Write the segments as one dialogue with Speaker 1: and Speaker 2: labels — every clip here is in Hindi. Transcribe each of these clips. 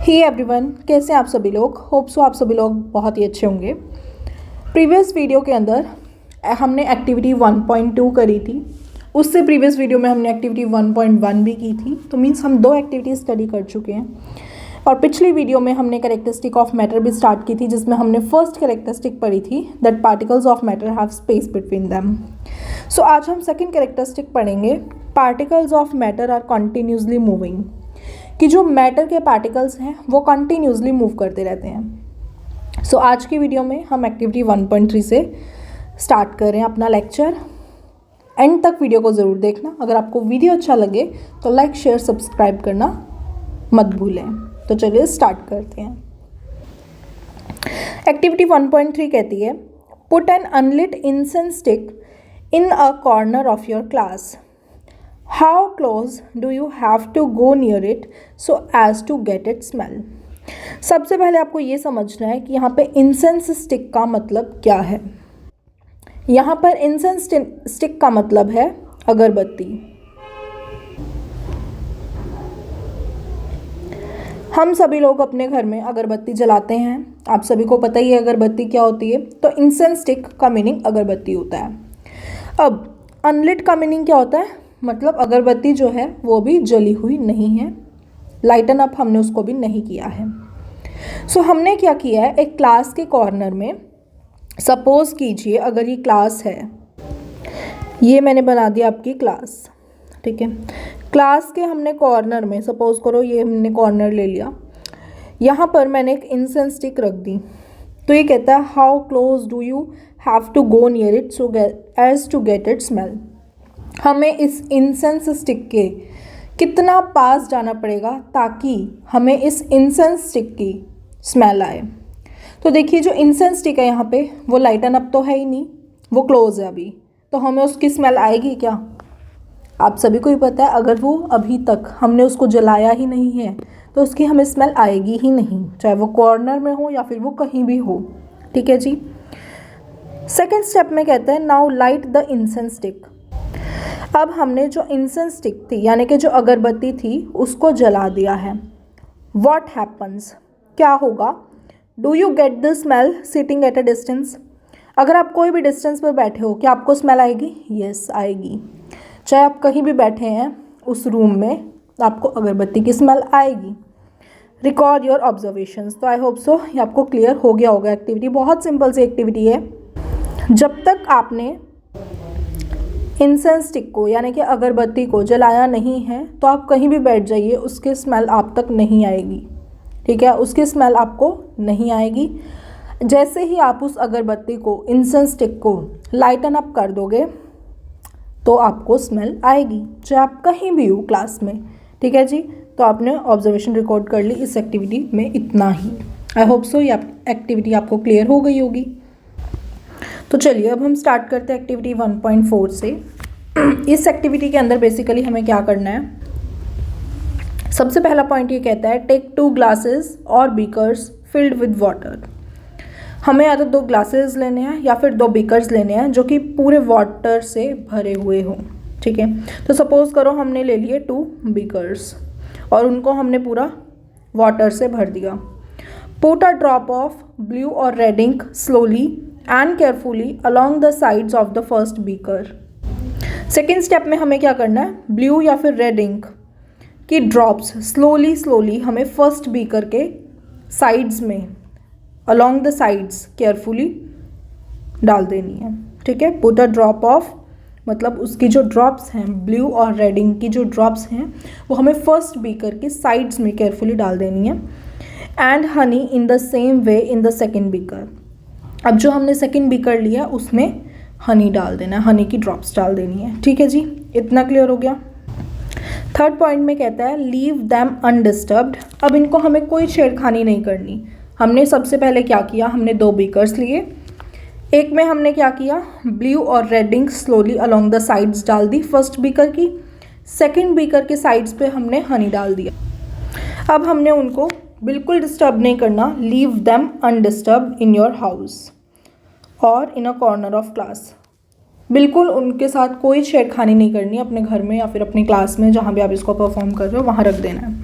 Speaker 1: हे एवरीवन, कैसे हैं आप सभी लोग। होप सो आप सभी लोग बहुत ही अच्छे होंगे। प्रीवियस वीडियो के अंदर हमने एक्टिविटी 1.2 करी थी। उससे प्रीवियस वीडियो में हमने एक्टिविटी 1.1 भी की थी। तो मीन्स हम 2 एक्टिविटी स्टडी कर चुके हैं। और पिछली वीडियो में हमने कैरेक्टरिस्टिक ऑफ मैटर भी स्टार्ट की थी, जिसमें हमने फर्स्ट कैरेक्टरिस्टिक पढ़ी थी that particles of matter have space between them. So आज हम सेकेंड कैरेक्टरिस्टिक पढ़ेंगे, particles of matter are continuously moving, कि जो मैटर के पार्टिकल्स हैं वो कंटिन्यूसली मूव करते रहते हैं। सो आज की वीडियो में हम एक्टिविटी 1.3 से स्टार्ट कर रहे हैं अपना लेक्चर। एंड तक वीडियो को ज़रूर देखना। अगर आपको वीडियो अच्छा लगे तो लाइक शेयर सब्सक्राइब करना मत भूलें। तो चलिए स्टार्ट करते हैं। एक्टिविटी 1.3 कहती है, put an unlit incense stick in a corner of your class. How close do you have to go near it so as to get its smell? सबसे पहले आपको ये समझना है कि यहाँ पे इंसेंस स्टिक का मतलब क्या है। यहाँ पर इंसेंस स्टिक का मतलब है अगरबत्ती। हम सभी लोग अपने घर में अगरबत्ती जलाते हैं। आप सभी को पता ही है अगरबत्ती क्या होती है। तो इंसेंस स्टिक का मीनिंग अगरबत्ती होता है। अब अनलिट का मीनिंग क्या होता है, मतलब अगरबत्ती जो है वो भी जली हुई नहीं है, लाइटन अप हमने उसको भी नहीं किया है। सो हमने क्या किया है, एक क्लास के कॉर्नर में, सपोज कीजिए अगर ये क्लास है, ये मैंने बना दिया आपकी क्लास, ठीक है। क्लास के हमने कॉर्नर में, सपोज करो ये हमने कॉर्नर ले लिया, यहाँ पर मैंने एक इंसेंस स्टिक रख दी। तो ये कहता है how close do you have to go near it so as to get it smell. हमें इस इंसेंस स्टिक के कितना पास जाना पड़ेगा ताकि हमें इस इंसेंस स्टिक की स्मेल आए। तो देखिए जो इंसेंस स्टिक है यहाँ पे वो लाइटन अप तो है ही नहीं, वो क्लोज है अभी, तो हमें उसकी स्मेल आएगी क्या? आप सभी को ही पता है अगर वो अभी तक हमने उसको जलाया ही नहीं है तो उसकी हमें स्मेल आएगी ही नहीं, चाहे वो कॉर्नर में हो या फिर वो कहीं भी हो, ठीक है जी। सेकेंड स्टेप में कहते हैं now light the incense stick. अब हमने जो इंसेंस स्टिक थी यानी कि जो अगरबत्ती थी उसको जला दिया है। व्हाट हैपन्स, क्या होगा? Do you get the smell sitting at a distance? अगर आप कोई भी डिस्टेंस पर बैठे हो क्या आपको स्मेल आएगी? यस आएगी। चाहे आप कहीं भी बैठे हैं उस रूम में, आपको अगरबत्ती की स्मेल आएगी। Record your observations. तो आई होप सो ये आपको क्लियर हो गया होगा। एक्टिविटी बहुत सिंपल सी एक्टिविटी है। जब तक आपने इंसेंस स्टिक को यानी कि अगरबत्ती को जलाया नहीं है तो आप कहीं भी बैठ जाइए, उसकी स्मेल आप तक नहीं आएगी, ठीक है। उसकी स्मेल आपको नहीं आएगी। जैसे ही आप उस अगरबत्ती को, इंसेंस स्टिक को लाइटन अप कर दोगे तो आपको स्मेल आएगी, चाहे आप कहीं भी हो क्लास में, ठीक है जी। तो आपने ऑब्जर्वेशन रिकॉर्ड कर ली इस एक्टिविटी में, इतना ही। आई होप सो ये एक्टिविटी आपको क्लियर हो गई होगी। तो चलिए अब हम स्टार्ट करते हैं एक्टिविटी 1.4 से। इस एक्टिविटी के अंदर बेसिकली हमें क्या करना है, सबसे पहला पॉइंट ये कहता है टेक 2 ग्लासेस और बीकर्स फिल्ड विद वाटर। हमें या तो 2 ग्लासेस लेने हैं या फिर 2 बीकर्स लेने हैं जो कि पूरे वाटर से भरे हुए हों, ठीक है। तो सपोज करो हमने ले लिए 2 बीकर्स और उनको हमने पूरा वाटर से भर दिया। Put a drop of blue और red ink slowly and carefully along the sides of the first beaker. Second step में हमें क्या करना है, ब्लू या फिर रेड इंक की ड्रॉप्स स्लोली हमें फर्स्ट बीकर के साइड्स में, अलॉन्ग द साइड्स केयरफुली डाल देनी है, ठीक है। पुट अ ड्रॉप ऑफ मतलब उसकी जो ड्रॉप्स हैं, ब्लू और रेड इंक की जो ड्रॉप्स हैं वो हमें फर्स्ट बीकर के साइड्स में केयरफुली डाल देनी है। And honey in the same way in the second beaker. अब जो हमने सेकेंड बीकर लिया उसमें हनी डाल देना है, हनी की ड्रॉप्स डाल देनी है, ठीक है जी। इतना क्लियर हो गया। थर्ड पॉइंट में कहता है लीव दैम अनडिस्टर्ब्ड। अब इनको हमें कोई छेड़खानी नहीं करनी। हमने सबसे पहले क्या किया, हमने 2 बीकर्स लिए, एक में हमने क्या किया, ब्लू और red ink slowly along the sides डाल दी फर्स्ट बीकर की, सेकेंड बीकर के साइड्स पे हमने हनी डाल दिया। अब हमने उनको बिल्कुल डिस्टर्ब नहीं करना, leave them undisturbed in your house और इन अ कॉर्नर ऑफ क्लास। बिल्कुल उनके साथ कोई छेड़खानी नहीं करनी, अपने घर में या फिर अपनी क्लास में जहाँ भी आप इसको परफॉर्म कर रहे हो वहाँ रख देना है।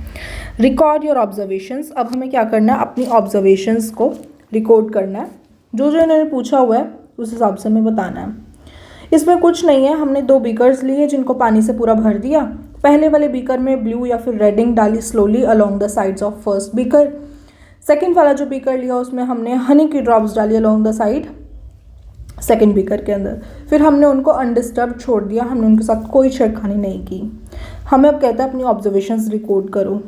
Speaker 1: Record your observations. अब हमें क्या करना है, अपनी ऑब्जर्वेशंस को रिकॉर्ड करना है। जो जो इन्होंने पूछा हुआ है उस हिसाब से हमें बताना है। इसमें कुछ नहीं है, हमने 2 बीकर्स लिए जिनको पानी से पूरा भर दिया। पहले वाले बीकर में ब्लू या फिर रेड इंक डाली slowly along the sides of first beaker. Second वाला जो बीकर लिया उसमें हमने हनी की ड्रॉप्स डाली along the side second beaker के अंदर। फिर हमने उनको अनडिस्टर्ब छोड़ दिया, हमने उनके साथ कोई छेड़खानी नहीं की। हमें अब कहता है अपनी ऑब्जर्वेशंस रिकॉर्ड करो।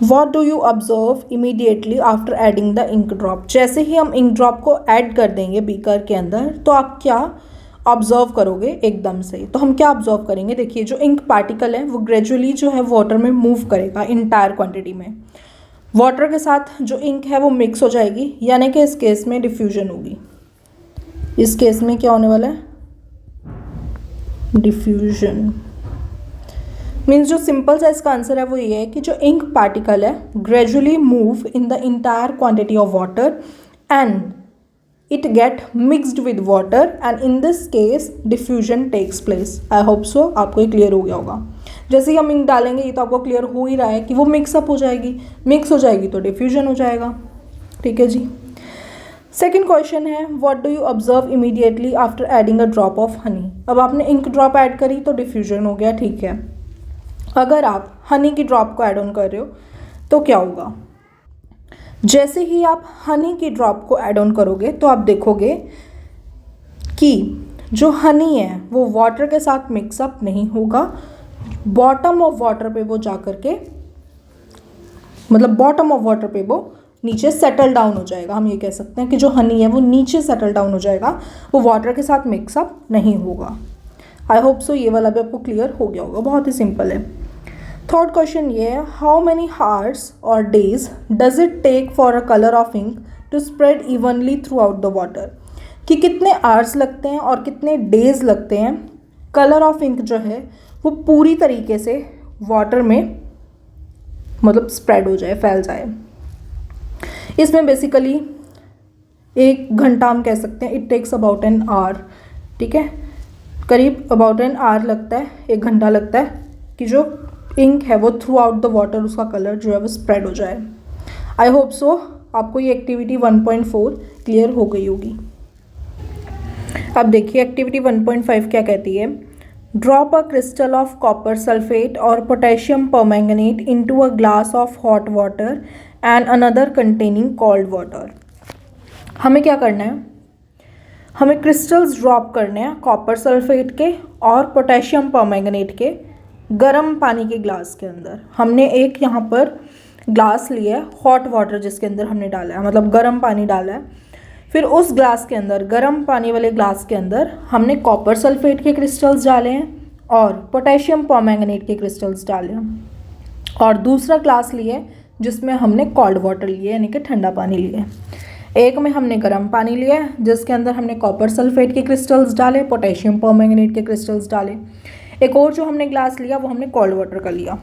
Speaker 1: What do you observe immediately after adding the ink drop? जैसे ही हम इंक ड्रॉप को ऐड कर देंगे बीकर के अंदर तो आप क्या ऑब्जर्व करोगे एकदम से। तो हम क्या ऑब्जर्व करेंगे, देखिए जो इंक पार्टिकल है वो ग्रेजुअली जो है वाटर में मूव करेगा इंटायर क्वांटिटी में। वाटर के साथ जो इंक है वो मिक्स हो जाएगी, यानी कि इस केस में डिफ्यूजन होगी। इस केस में क्या होने वाला है, डिफ्यूजन। मीन्स जो सिंपल सा इसका आंसर है वो ये है कि जो इंक पार्टिकल है gradually move in the entire quantity of water and it get mixed with water and in this case diffusion takes place. I hope so आपको ये क्लियर हो गया होगा। जैसे ही हम इंक डालेंगे ये तो आपको क्लियर हो ही रहा है कि वो मिक्सअप हो जाएगी, मिक्स हो जाएगी तो डिफ्यूजन हो जाएगा। ठीक है जी। सेकेंड क्वेश्चन है, what do you observe immediately after adding a drop of honey. अब आपने इंक ड्रॉप ऐड करी तो डिफ्यूजन हो गया, ठीक है। अगर आप हनी की ड्रॉप को ऐड ऑन कर रहे हो तो क्या होगा, जैसे ही आप हनी की ड्रॉप को ऐड ऑन करोगे तो आप देखोगे कि जो हनी है वो वाटर के साथ मिक्सअप नहीं होगा। बॉटम ऑफ वाटर पे वो जा करके, मतलब बॉटम ऑफ वाटर पे वो नीचे सेटल डाउन हो जाएगा। हम ये कह सकते हैं कि जो हनी है वो नीचे सेटल डाउन हो जाएगा, वो वाटर के साथ मिक्सअप नहीं होगा। आई होप सो ये वाला भी आपको क्लियर हो गया होगा, बहुत ही सिंपल है। थर्ड क्वेश्चन ये है, हाउ मैनी हार्स और days does it take for a colour of ink to spread evenly throughout the water. कि कितने आवर्स लगते हैं और कितने डेज लगते हैं कलर ऑफ इंक जो है वो पूरी तरीके से वाटर में मतलब स्प्रेड हो जाए, फैल जाए। इसमें बेसिकली 1 घंटा हम कह सकते हैं, it takes about an hour. ठीक है, करीब अबाउट एन आवर लगता है, 1 घंटा लगता है कि जो इंक है वो थ्रू आउट द वाटर उसका कलर जो है वो स्प्रेड हो जाए। आई होप सो आपको ये एक्टिविटी 1.4 क्लियर हो गई होगी। अब देखिए एक्टिविटी 1.5 क्या कहती है, drop a crystal of copper sulphate और potassium permanganate into a glass of hot water and another containing cold water. हमें क्या करना है, हमें क्रिस्टल्स ड्रॉप करने हैं कॉपर सल्फेट के और पोटेशियम परमैंगनेट के गर्म पानी के ग्लास के अंदर। हमने एक यहाँ पर ग्लास लिया है हॉट वाटर जिसके अंदर हमने डाला है, मतलब गर्म पानी डाला है। फिर उस ग्लास के अंदर, गर्म पानी वाले ग्लास के अंदर हमने कॉपर सल्फेट के क्रिस्टल्स डाले हैं और पोटेशियम परमैंगनेट के क्रिस्टल्स डाले हैं। और दूसरा ग्लास लिया है जिसमें हमने कोल्ड वाटर लिया है, यानी कि ठंडा पानी लिया है। एक में हमने गर्म पानी लिया है जिसके अंदर हमने कॉपर सल्फेट के क्रिस्टल्स डाले, पोटेशियम परमैंगनेट के क्रिस्टल्स डाले। एक और जो हमने ग्लास लिया वो हमने कोल्ड वाटर का लिया।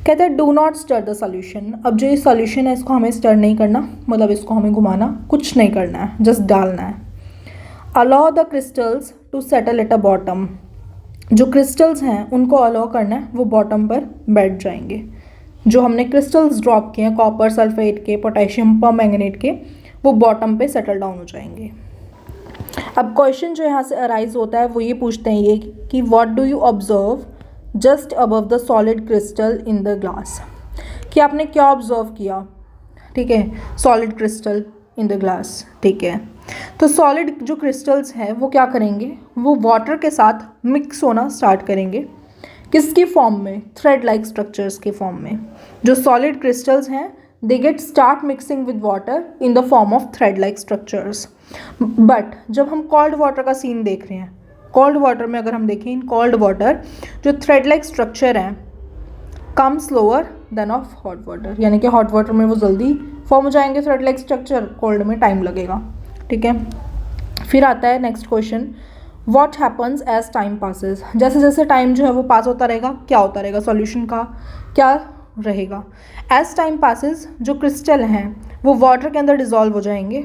Speaker 1: कहते हैं do not stir the solution. अब जो ये सॉल्यूशन है इसको हमें स्टर नहीं करना, मतलब इसको हमें घुमाना कुछ नहीं करना है, जस्ट डालना है। Allow the crystals to settle at a bottom. जो क्रिस्टल्स हैं उनको अलाउ करना है, वो बॉटम पर बैठ जाएंगे। जो हमने क्रिस्टल्स ड्रॉप किए हैं कॉपर सल्फेट के, पोटेशियम परमैंगनेट के, वो बॉटम पे सेटल डाउन हो जाएंगे। अब क्वेश्चन जो यहाँ से अराइज होता है वो ये पूछते हैं ये कि what do you observe just above the solid crystal in the glass. कि आपने क्या ऑब्जर्व किया, ठीक है, solid crystal in the glass. ठीक है, तो सॉलिड जो क्रिस्टल्स हैं वो क्या करेंगे, वो वाटर के साथ मिक्स होना स्टार्ट करेंगे। किसकी फॉर्म में, थ्रेड लाइक स्ट्रक्चर्स के फॉर्म में। जो सॉलिड क्रिस्टल्स हैं they get start mixing with water in the form of thread like structures. But जब हम cold water का सीन देख रहे हैं, cold water में अगर हम देखें, इन cold water जो thread like structure हैं come slower than of hot water, यानी कि hot water में वो जल्दी फॉर्म हो जाएंगे thread like structure, cold में टाइम लगेगा। ठीक है, फिर आता है next question, what happens as time passes। जैसे जैसे टाइम जो है वो पास होता रहेगा, क्या होता रहेगा, सॉल्यूशन का क्या रहेगा। एज टाइम पासिस जो क्रिस्टल हैं वो वाटर के अंदर डिज़ोल्व हो जाएंगे,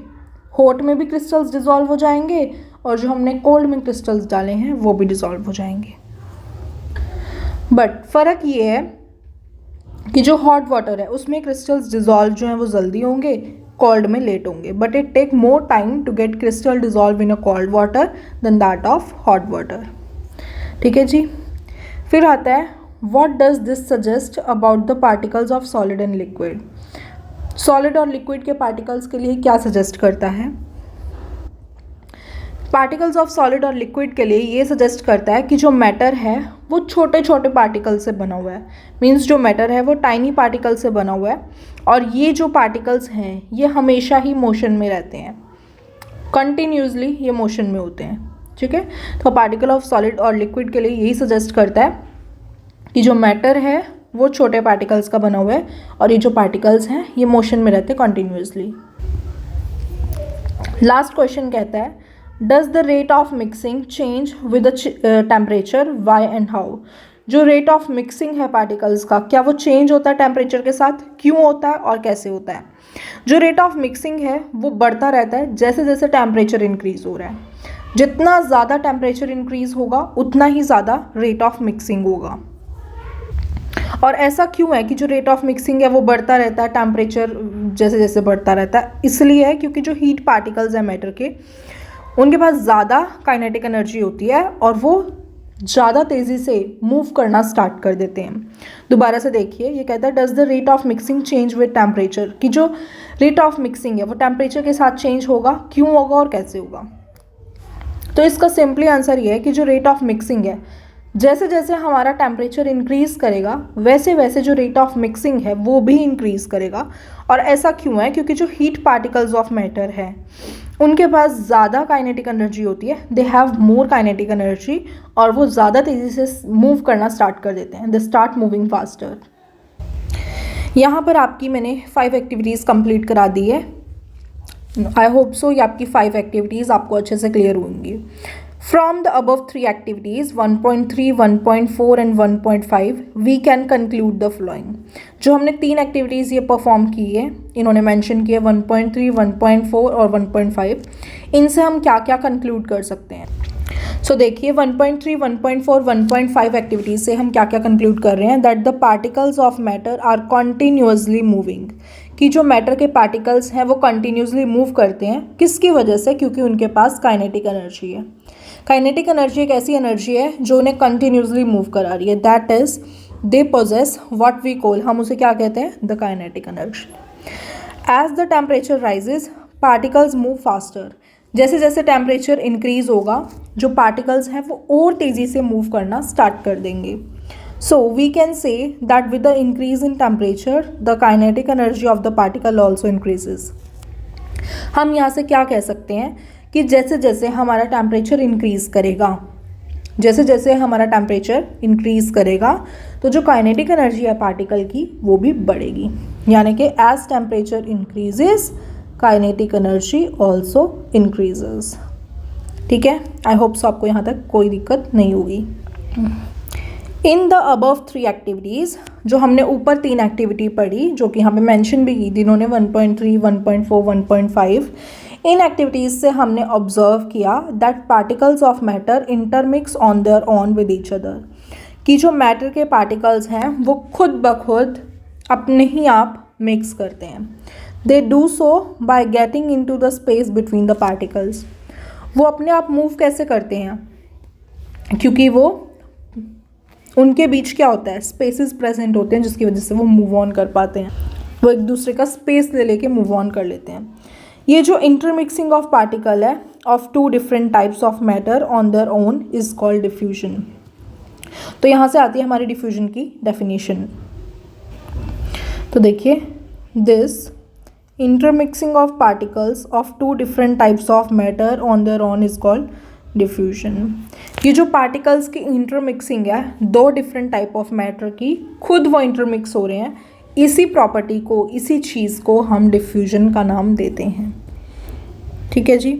Speaker 1: हॉट में भी क्रिस्टल्स डिज़ोल्व हो जाएंगे और जो हमने कोल्ड में क्रिस्टल्स डाले हैं वो भी डिज़ोल्व हो जाएंगे। बट फ़र्क ये है कि जो हॉट वाटर है उसमें क्रिस्टल्स डिजॉल्व जो हैं वो जल्दी होंगे, कोल्ड में लेट होंगे, but it take more time to get crystal dissolve in a cold water than that of hot water. ठीक है जी। फिर आता है what does this suggest about the particles of solid and liquid. Solid और लिक्विड के पार्टिकल्स के लिए क्या सजेस्ट करता है? पार्टिकल्स ऑफ सॉलिड और लिक्विड के लिए ये सजेस्ट करता है कि जो मैटर है वो छोटे छोटे पार्टिकल से बना हुआ है। मीन्स जो मैटर है वो टाइनी पार्टिकल से बना हुआ है, और ये जो पार्टिकल्स हैं ये हमेशा ही मोशन में रहते हैं, कंटिन्यूसली ये मोशन में होते हैं। ठीक है, तो पार्टिकल ऑफ सॉलिड और लिक्विड के लिए यही सजेस्ट करता है कि जो मैटर है वो छोटे पार्टिकल्स का बना हुआ है, और ये जो पार्टिकल्स हैं ये मोशन में रहते हैं कंटिन्यूसली। लास्ट क्वेश्चन कहता है does the rate of mixing change with the temperature, why and how. जो रेट ऑफ मिक्सिंग है पार्टिकल्स का, क्या वो चेंज होता है टेम्परेचर के साथ, क्यों होता है और कैसे होता है? जो रेट ऑफ मिक्सिंग है वो बढ़ता रहता है जैसे जैसे टेम्परेचर इंक्रीज हो रहा है। जितना ज़्यादा टेम्परेचर इंक्रीज होगा उतना ही ज़्यादा रेट ऑफ मिक्सिंग होगा। और ऐसा क्यों है कि जो रेट ऑफ मिक्सिंग है वो बढ़ता रहता है टेम्परेचर जैसे जैसे बढ़ता रहता है? इसलिए है क्योंकि जो हीट पार्टिकल्स हैं मैटर के, उनके पास ज़्यादा काइनेटिक एनर्जी होती है और वो ज़्यादा तेज़ी से मूव करना स्टार्ट कर देते हैं। दोबारा से देखिए, ये कहता है does the rate of mixing change with temperature, कि जो रेट ऑफ मिक्सिंग है वो टेम्परेचर के साथ चेंज होगा, क्यों होगा और कैसे होगा? तो इसका सिंपली आंसर ये है कि जो रेट ऑफ मिक्सिंग है, जैसे जैसे हमारा टेम्परेचर इंक्रीज़ करेगा वैसे वैसे जो रेट ऑफ मिक्सिंग है वो भी इंक्रीज़ करेगा। और ऐसा क्यों है? क्योंकि जो हीट पार्टिकल्स ऑफ मैटर है उनके पास ज़्यादा काइनेटिक एनर्जी होती है, they have more kinetic energy, और वो ज़्यादा तेज़ी से मूव करना स्टार्ट कर देते हैं, दे स्टार्ट मूविंग फास्टर। यहाँ पर आपकी मैंने 5 एक्टिविटीज़ कंप्लीट करा दी है। आई होप सो ये आपकी 5 एक्टिविटीज़ आपको अच्छे से क्लियर होंगी। From the above 3 activities 1.3, 1.4 and 1.5 we can conclude the following। जो हमने 3 एक्टिविटीज़ ये परफॉर्म की है, इन्होंने मेंशन किया 1.3, 1.4 और 1.5, इनसे हम क्या क्या कंक्लूड कर सकते हैं? सो देखिए 1.3, 1.4, 1.5 एक्टिविटीज़ से हम क्या क्या कंक्लूड कर रहे हैं? That the particles of matter are continuously moving, कि जो मैटर के पार्टिकल्स हैं वो कंटिन्यूसली मूव करते हैं। किसकी वजह से? क्योंकि उनके पास काइनेटिक एनर्जी है। काइनेटिक एनर्जी एक ऐसी एनर्जी है जो उन्हें कंटिन्यूसली मूव करा रही है। That is they possess what we call, हम उसे क्या कहते हैं? The kinetic energy. As the temperature rises particles move faster, जैसे जैसे टेम्परेचर इंक्रीज होगा जो पार्टिकल्स हैं वो और तेज़ी से मूव करना स्टार्ट कर देंगे। So we can say that with the increase in temperature the kinetic energy of the particle also increases. हम यहाँ से क्या कह सकते हैं कि जैसे जैसे हमारा टेम्परेचर इंक्रीज़ करेगा, जैसे जैसे हमारा टेम्परेचर इंक्रीज़ करेगा तो जो काइनेटिक एनर्जी है पार्टिकल की वो भी बढ़ेगी। यानी कि as temperature increases kinetic energy also increases. ठीक है, आई होप सो आपको यहाँ तक कोई दिक्कत नहीं होगी। इन द अबव 3 एक्टिविटीज़, जो हमने ऊपर 3 एक्टिविटी पढ़ी जो कि यहाँ पे मेंशन भी की थी इन्होंने 1.3, 1.4, 1.5, इन एक्टिविटीज़ से हमने ऑब्जर्व किया that particles of matter intermix on their own with each other, कि जो मैटर के पार्टिकल्स हैं वो खुद ब खुद अपने ही आप मिक्स करते हैं। They do so by getting into the space between the particles. वो अपने आप मूव कैसे करते हैं? क्योंकि वो उनके बीच क्या होता है? स्पेसेस प्रेजेंट होते हैं जिसकी वजह से वो मूव ऑन कर पाते हैं, वो एक दूसरे का स्पेस ले लेके मूव ऑन कर लेते हैं। ये जो इंटरमिक्सिंग ऑफ पार्टिकल है of 2 different types of matter on their own is called diffusion. तो यहाँ से आती है हमारी डिफ्यूजन की डेफिनेशन। तो देखिए, this intermixing of particles of 2 different types of matter on their own is called diffusion. ये जो पार्टिकल्स की इंटरमिक्सिंग है 2 डिफरेंट टाइप ऑफ मैटर की, खुद वो इंटरमिक्स हो रहे हैं, इसी प्रॉपर्टी को, इसी चीज़ को हम डिफ्यूजन का नाम देते हैं। ठीक है जी,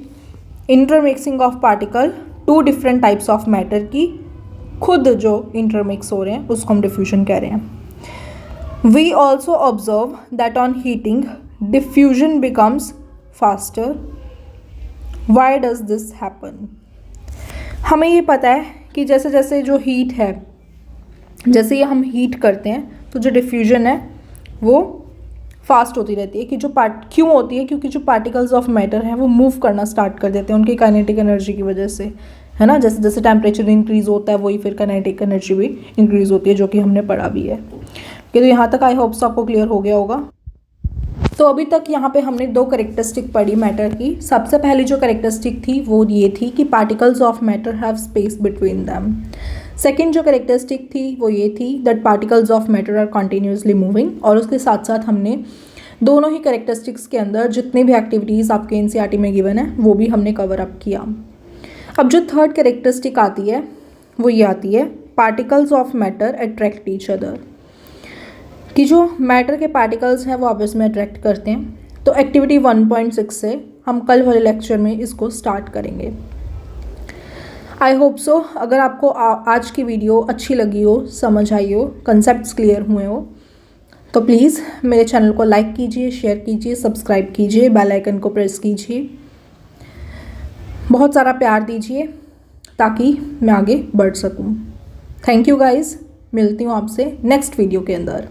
Speaker 1: intermixing of particle 2 different types of matter की खुद जो इंटरमिक्स हो रहे हैं उसको हम डिफ्यूजन कह रहे हैं। We also observe that on heating diffusion becomes faster. Why does this happen? हमें ये पता है कि जैसे जैसे जो हीट है, जैसे ये हम हीट करते हैं तो जो डिफ्यूजन है वो फास्ट होती रहती है। कि जो क्यों होती है? क्योंकि जो पार्टिकल्स ऑफ मैटर हैं वो मूव करना स्टार्ट कर देते हैं उनकी काइनेटिक एनर्जी की वजह से, है ना। जैसे जैसे टेम्परेचर इंक्रीज़ होता है वही फिर काइनेटिक एनर्जी भी इंक्रीज़ होती है, जो कि हमने पढ़ा भी है। कि तो यहाँ तक आई होप सो आपको क्लियर हो गया होगा। तो अभी तक यहाँ पे हमने दो करेक्टरिस्टिक पढ़ी मैटर की। सबसे पहली जो करेक्टरिस्टिक थी वो ये थी कि particles of matter have space between them. Second जो करेक्टरिस्टिक थी वो ये थी that particles of matter are continuously moving. और उसके साथ साथ हमने दोनों ही करेक्टरिस्टिक्स के अंदर जितनी भी एक्टिविटीज़ आपके एनसीईआरटी में गिवन है वो भी हमने कवर अप किया। अब जो थर्ड करेक्टरिस्टिक आती है वो ये आती है particles of matter attract each other. कि जो मैटर के पार्टिकल्स हैं वो आपस में अट्रैक्ट करते हैं। तो एक्टिविटी 1.6 से हम कल वाले लेक्चर में इसको स्टार्ट करेंगे। आई होप सो अगर आपको आज की वीडियो अच्छी लगी हो, समझ आई हो, कंसेप्ट्स क्लियर हुए हो, तो प्लीज़ मेरे चैनल को लाइक कीजिए, शेयर कीजिए, सब्सक्राइब कीजिए, बेल आइकन को प्रेस कीजिए, बहुत सारा प्यार दीजिए ताकि मैं आगे बढ़ सकूं। थैंक यू गाइज़, मिलती हूँ आपसे नेक्स्ट वीडियो के अंदर।